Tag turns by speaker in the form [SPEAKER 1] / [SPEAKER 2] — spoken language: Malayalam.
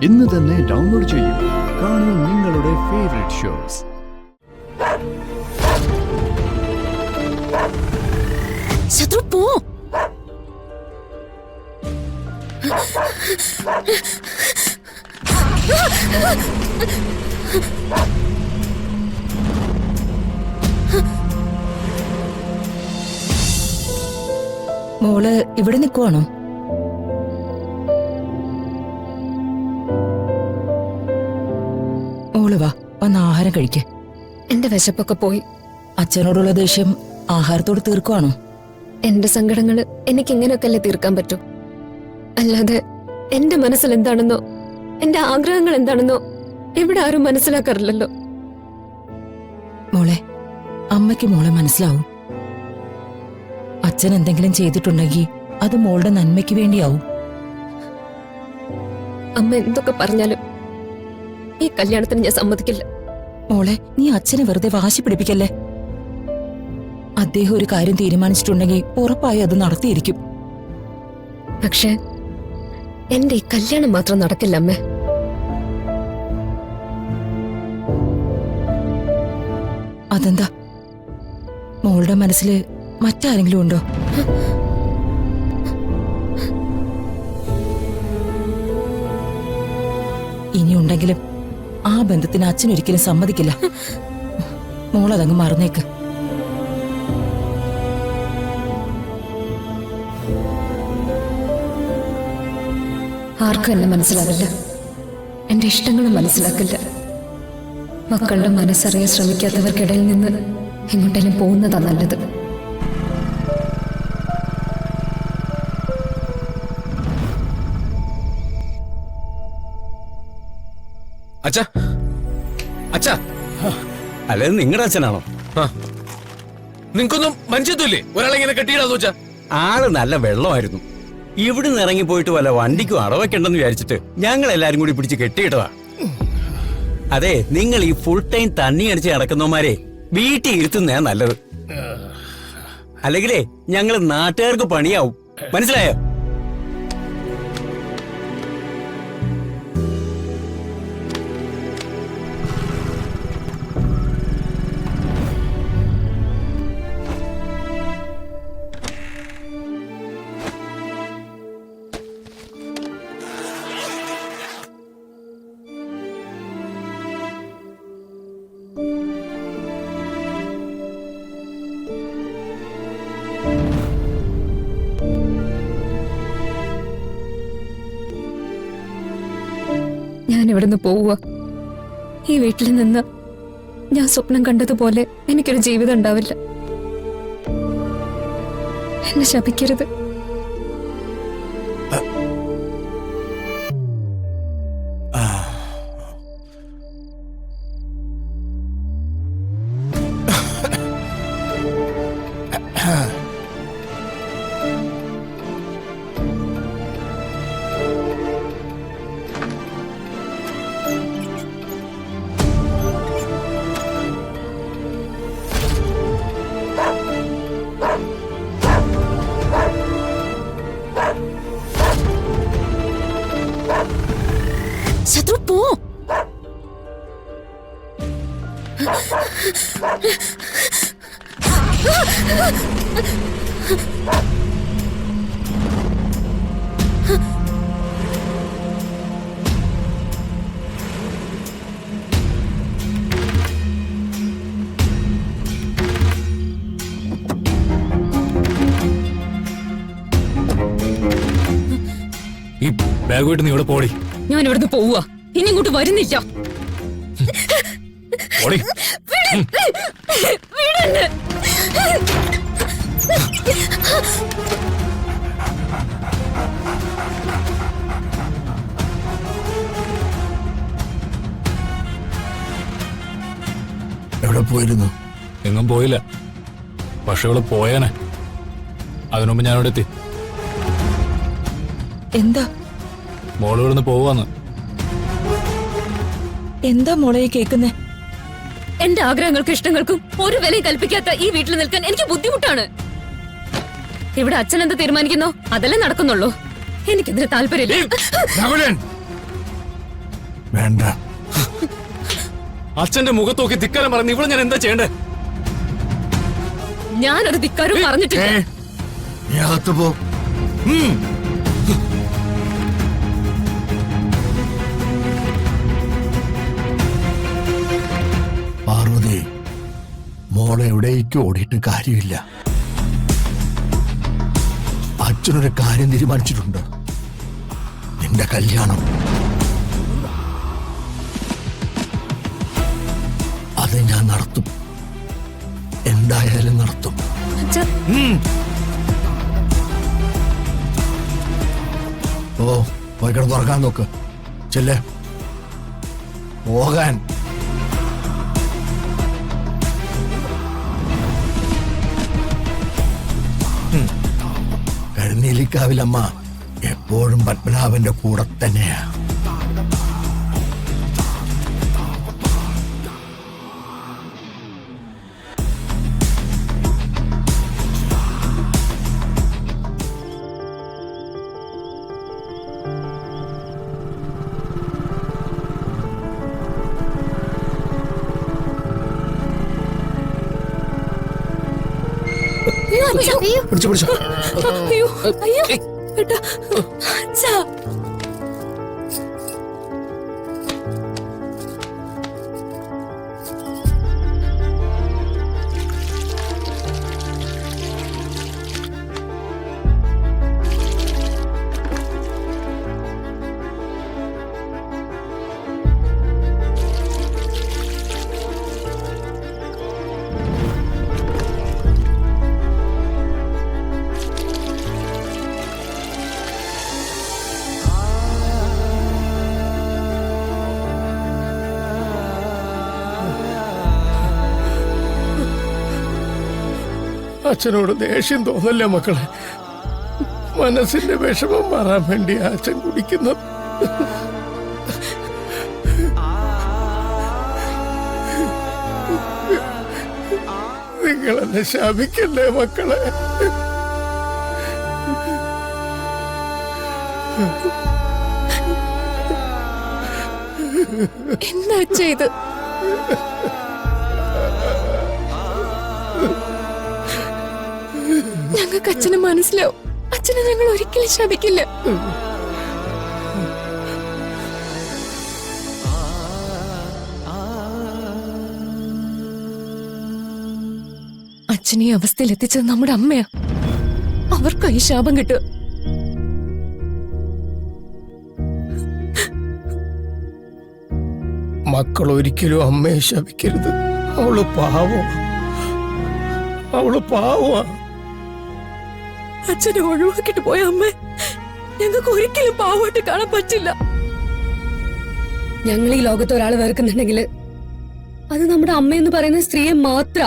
[SPEAKER 1] ഇന്ന് തന്നെ ഡൗൺലോഡ് ചെയ്യൂ. കാണൂ നിങ്ങളുടെ ഫേവറേറ്റ് ഷോസ്.
[SPEAKER 2] ശത്രു പോ.
[SPEAKER 3] മോള് ഇവിടെ നിൽക്കുവാണോ? മോള് വാ, വന്ന് ആഹാരം കഴിക്ക.
[SPEAKER 2] എന്റെ വിശപ്പൊക്കെ പോയി.
[SPEAKER 3] അച്ഛനോടുള്ള ദേഷ്യം ആഹാരത്തോട് തീർക്കുവാണോ?
[SPEAKER 2] എന്റെ സങ്കടങ്ങള് എനിക്ക് ഇങ്ങനെയൊക്കെയല്ലേ തീർക്കാൻ പറ്റൂ. അല്ലാതെ എന്റെ മനസ്സിൽ എന്താണെന്നോ എന്റെ ആഗ്രഹങ്ങൾ എന്താണെന്നോ ഇവിടെ ആരും മനസ്സിലാക്കാറില്ലല്ലോ.
[SPEAKER 3] മോളെ, അമ്മയ്ക്ക് മോളെ മനസ്സിലാവും. അച്ഛൻ എന്തെങ്കിലും ചെയ്തിട്ടുണ്ടെങ്കിൽ അത് മോളുടെ നന്മയ്ക്ക് വേണ്ടിയാവും.
[SPEAKER 2] അമ്മ എന്തൊക്കെ പറഞ്ഞാലും ഈ കല്യാണത്തിന് ഞാൻ സമ്മതിക്കില്ല.
[SPEAKER 3] മോളെ, നീ അച്ഛനെ വെറുതെ വാശി പിടിപ്പിക്കല്ലേ. അദ്ദേഹം ഒരു കാര്യം തീരുമാനിച്ചിട്ടുണ്ടെങ്കിൽ ഉറപ്പായി അത് നടത്തിയിരിക്കും.
[SPEAKER 2] പക്ഷെ എന്റെ ഈ കല്യാണം മാത്രം നടക്കില്ല അമ്മേ.
[SPEAKER 3] അതെന്താ? മോളുടെ മനസ്സിൽ മറ്റാരെങ്കിലും ഉണ്ടോ? ഇനിയുണ്ടെങ്കിലും ആ ബന്ധത്തിന് അച്ഛൻ ഒരിക്കലും സമ്മതിക്കില്ല. മോളതങ്ങ് മറന്നേക്ക്.
[SPEAKER 2] ആർക്കും എന്നെ മനസ്സിലാവില്ല. എന്റെ ഇഷ്ടങ്ങളും മനസ്സിലാക്കില്ല. മക്കളുടെ മനസ്സറിയാൻ ശ്രമിക്കാത്തവർക്കിടയിൽ നിന്ന് എങ്ങോട്ടേലും പോകുന്നതാ നല്ലത്.
[SPEAKER 4] അച്ഛാ, അച്ഛാ,
[SPEAKER 5] അല്ലെ നിങ്ങളുടെ അച്ഛനാണോ?
[SPEAKER 4] നിങ്ങൾക്കൊന്നും മനുഷ്യത്വല്ലേ ഒരാളെ ഇങ്ങനെ കെട്ടിയിടാന്ന് വെച്ചാ?
[SPEAKER 5] ആള് നല്ല വെള്ളമായിരുന്നു. ഇവിടുന്ന് ഇറങ്ങി പോയിട്ട് വല്ല വണ്ടിക്കും അടവയ്ക്കണ്ടെന്ന് വിചാരിച്ചിട്ട് ഞങ്ങൾ എല്ലാരും കൂടി പിടിച്ച് കെട്ടിയിട്ടതാ. അതെ, നിങ്ങൾ ഈ ഫുൾ ടൈം തണ്ണി അടിച്ച് നടക്കുന്നവന്മാരെ വീട്ടിൽ ഇരുത്തുന്നതാ നല്ലത്. അല്ലെങ്കിലേ ഞങ്ങള് നാട്ടുകാർക്ക് പണിയാവും. മനസ്സിലായോ?
[SPEAKER 2] ഞാൻ ഇവിടുന്ന് പോവുക. ഈ വീട്ടിൽ നിന്ന് ഞാൻ സ്വപ്നം കണ്ടതുപോലെ എനിക്കൊരു ജീവിതം ഉണ്ടാവില്ല. എന്നെ ശപിക്കരുത്.
[SPEAKER 3] ശത്രു പോ.
[SPEAKER 4] ഈ ബാഗുമായിട്ട് നീ ഇവിടെ പോടി.
[SPEAKER 2] ഞാൻ ഇവിടുന്ന് പോവുക. ഇനി ഇങ്ങോട്ട് വരുന്നില്ല.
[SPEAKER 4] പോടി.
[SPEAKER 6] എവിടെ പോയിരുന്നു?
[SPEAKER 4] എങ്ങും പോയില്ല. പക്ഷെ ഇവിടെ പോയേനെ. അതിനുമുമ്പ് ഞാൻ ഇവിടെ എത്തി.
[SPEAKER 3] എന്താ
[SPEAKER 4] മോള് ഇവിടുന്ന് പോവാന്ന്.
[SPEAKER 3] എന്താ മോളെ കേക്കുന്നേ?
[SPEAKER 2] എന്റെ ആഗ്രഹങ്ങൾക്കും ഇഷ്ടങ്ങൾക്കും ഒരു വിലയും കൽപ്പിക്കാത്ത ഈ വീട്ടിൽ നിൽക്കാൻ എനിക്ക് ബുദ്ധിമുട്ടാണ്. ഇവിടെ അച്ഛൻ എന്ത് തീരുമാനിക്കുന്നോ അതല്ലേ നടക്കുന്നുള്ളൂ. എനിക്കെതിരെ താല്പര്യമില്ല.
[SPEAKER 6] വേണ്ട.
[SPEAKER 4] അച്ഛന്റെ മുഖത്ത് നോക്കി ധിക്കാരം പറയുന്ന ഇവിടെ ഞാൻ എന്താ ചെയ്യണ്ടേ?
[SPEAKER 2] ഞാനൊരു ധിക്കാരം പറഞ്ഞിട്ടില്ല.
[SPEAKER 6] നീ അകത്ത് പോ. പാർവതി, മോളെ എവിടേക്ക് ഓടിയിട്ട് കാര്യമില്ല. അച്ഛനൊരു കാര്യം തീരുമാനിച്ചിട്ടുണ്ട്. നിന്റെ കല്യാണം അത് ഞാൻ നടത്തും. എന്തായാലും നടത്തും.
[SPEAKER 2] അച്ഛാ,
[SPEAKER 6] പോയി കിടന്ന് തുറക്കാൻ നോക്ക്. ചെല്ലേ പോകാൻ. കരുനീലിക്കാവിലമ്മ എപ്പോഴും പത്മനാഭന്റെ കൂടെ തന്നെയാ.
[SPEAKER 2] അയ്യോ, അച്ഛാ, അയ്യോ.
[SPEAKER 6] പിടിച്ചോ.
[SPEAKER 2] അയ്യോ, അയ്യോ, ഏട്ടാ, അച്ഛാ.
[SPEAKER 7] അച്ഛനോട് ദേഷ്യം തോന്നല്ലേ മക്കളെ? മനസ്സിന്റെ വിഷമം മാറാൻ വേണ്ടി അച്ഛൻ കുടിക്കുന്നത്. നിങ്ങളെന്നെ ശാപിക്കല്ലേ മക്കളെ?
[SPEAKER 2] എന്താ അച്ഛാ ഇത്? ഞങ്ങൾക്ക് അച്ഛനെ മനസ്സിലാവും. അച്ഛനെ ഞങ്ങൾ ഒരിക്കലും ശപിക്കില്ല. അച്ഛനെ ഈ അവസ്ഥയിൽ എത്തിച്ചത് നമ്മുടെ അമ്മയാ. അവർക്ക് ഈ ശാപം കിട്ടുക.
[SPEAKER 7] മക്കൾ ഒരിക്കലും അമ്മയെ ശപിക്കരുത്. അവള് പാവമാ.
[SPEAKER 2] അച്ഛനെ ഒഴിവാക്കിട്ട് പോയ അമ്മ ഞങ്ങൾക്ക് ഒരിക്കലും പാവമായിട്ട് കാണാൻ പറ്റില്ല. ഞങ്ങൾ ഈ ലോകത്ത് ഒരാൾ വെറുക്കുന്നുണ്ടെങ്കിൽ അത് നമ്മുടെ അമ്മയെന്ന് പറയുന്ന സ്ത്രീയെ മാത്ര.